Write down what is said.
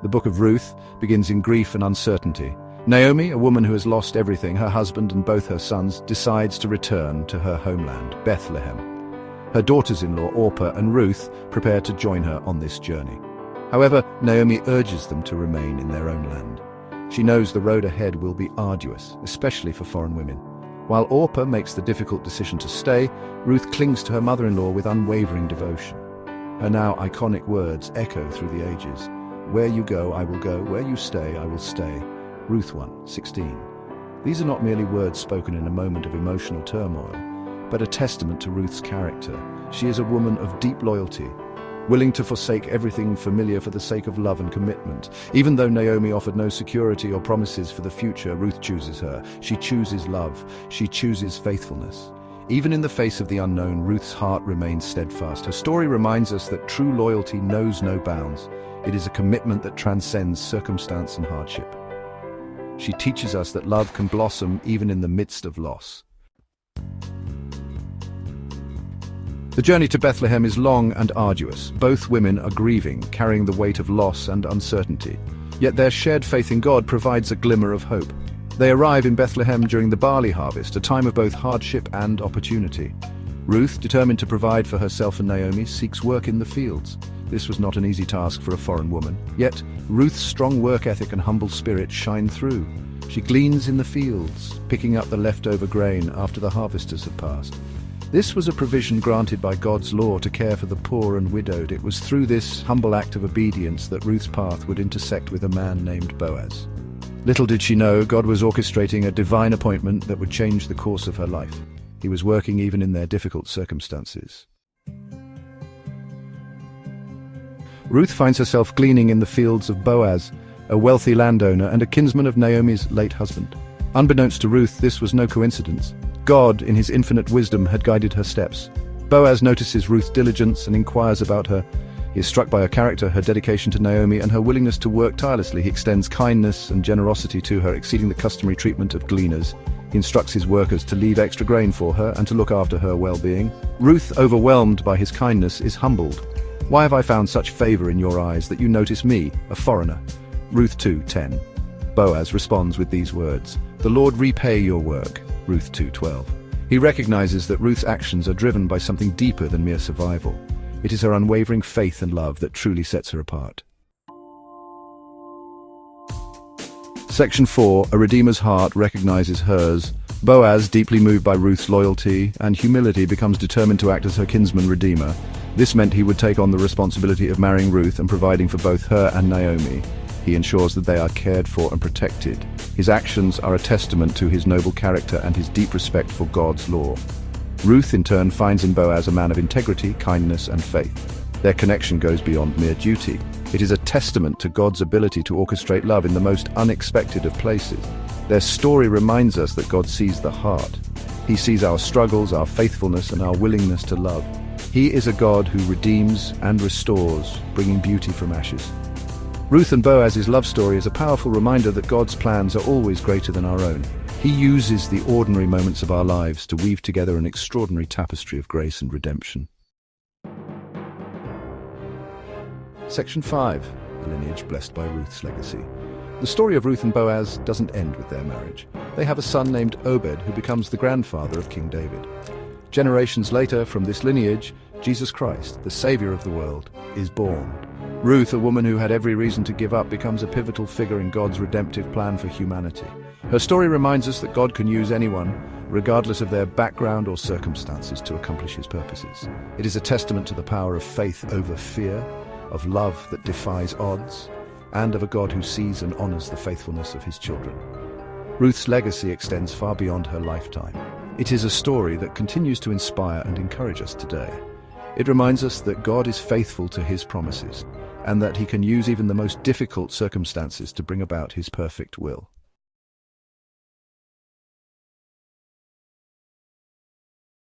The book of Ruth begins in grief and uncertainty. Naomi, a woman who has lost everything, her husband and both her sons, decides to return to her homeland, Bethlehem. Her daughters-in-law, Orpah and Ruth, prepare to join her on this journey. However, Naomi urges them to remain in their own land. She knows the road ahead will be arduous, especially for foreign women. While Orpah makes the difficult decision to stay, Ruth clings to her mother-in-law with unwavering devotion. Her now iconic words echo through the ages. "Where you go, I will go. Where you stay, I will stay." Ruth 1:16. These are not merely words spoken in a moment of emotional turmoil, but a testament to Ruth's character. She is a woman of deep loyalty, willing to forsake everything familiar for the sake of love and commitment. Even though Naomi offered no security or promises for the future, Ruth chooses her. She chooses love. She chooses faithfulness. Even in the face of the unknown, Ruth's heart remains steadfast. Her story reminds us that true loyalty knows no bounds. It is a commitment that transcends circumstance and hardship. She teaches us that love can blossom even in the midst of loss. The journey to Bethlehem is long and arduous. Both women are grieving, carrying the weight of loss and uncertainty. Yet their shared faith in God provides a glimmer of hope. They arrive in Bethlehem during the barley harvest, a time of both hardship and opportunity. Ruth, determined to provide for herself and Naomi, seeks work in the fields. This was not an easy task for a foreign woman. Yet, Ruth's strong work ethic and humble spirit shine through. She gleans in the fields, picking up the leftover grain after the harvesters have passed. This was a provision granted by God's law to care for the poor and widowed. It was through this humble act of obedience that Ruth's path would intersect with a man named Boaz. Little did she know, God was orchestrating a divine appointment that would change the course of her life. He was working even in their difficult circumstances. Ruth finds herself gleaning in the fields of Boaz, a wealthy landowner and a kinsman of Naomi's late husband. Unbeknownst to Ruth, this was no coincidence. God, in his infinite wisdom, had guided her steps. Boaz notices Ruth's diligence and inquires about her. He is struck by her character, her dedication to Naomi, and her willingness to work tirelessly. He extends kindness and generosity to her, exceeding the customary treatment of gleaners. He instructs his workers to leave extra grain for her and to look after her well-being. Ruth, overwhelmed by his kindness, is humbled. "Why have I found such favor in your eyes that you notice me, a foreigner?" Ruth 2:10. Boaz responds with these words, "The Lord repay your work." Ruth 2:12. He recognizes that Ruth's actions are driven by something deeper than mere survival. It is her unwavering faith and love that truly sets her apart. Section 4. A Redeemer's heart recognizes hers. Boaz, deeply moved by Ruth's loyalty and humility, becomes determined to act as her kinsman redeemer. This meant he would take on the responsibility of marrying Ruth and providing for both her and Naomi. He ensures that they are cared for and protected. His actions are a testament to his noble character and his deep respect for God's law. Ruth, in turn, finds in Boaz a man of integrity, kindness, and faith. Their connection goes beyond mere duty. It is a testament to God's ability to orchestrate love in the most unexpected of places. Their story reminds us that God sees the heart. He sees our struggles, our faithfulness, and our willingness to love. He is a God who redeems and restores, bringing beauty from ashes. Ruth and Boaz's love story is a powerful reminder that God's plans are always greater than our own. He uses the ordinary moments of our lives to weave together an extraordinary tapestry of grace and redemption. Section 5. The lineage blessed by Ruth's legacy. The story of Ruth and Boaz doesn't end with their marriage. They have a son named Obed who becomes the grandfather of King David. Generations later, from this lineage, Jesus Christ, the Savior of the world, is born. Ruth, a woman who had every reason to give up, becomes a pivotal figure in God's redemptive plan for humanity. Her story reminds us that God can use anyone, regardless of their background or circumstances, to accomplish his purposes. It is a testament to the power of faith over fear, of love that defies odds, and of a God who sees and honors the faithfulness of his children. Ruth's legacy extends far beyond her lifetime. It is a story that continues to inspire and encourage us today. It reminds us that God is faithful to his promises, and that he can use even the most difficult circumstances to bring about his perfect will.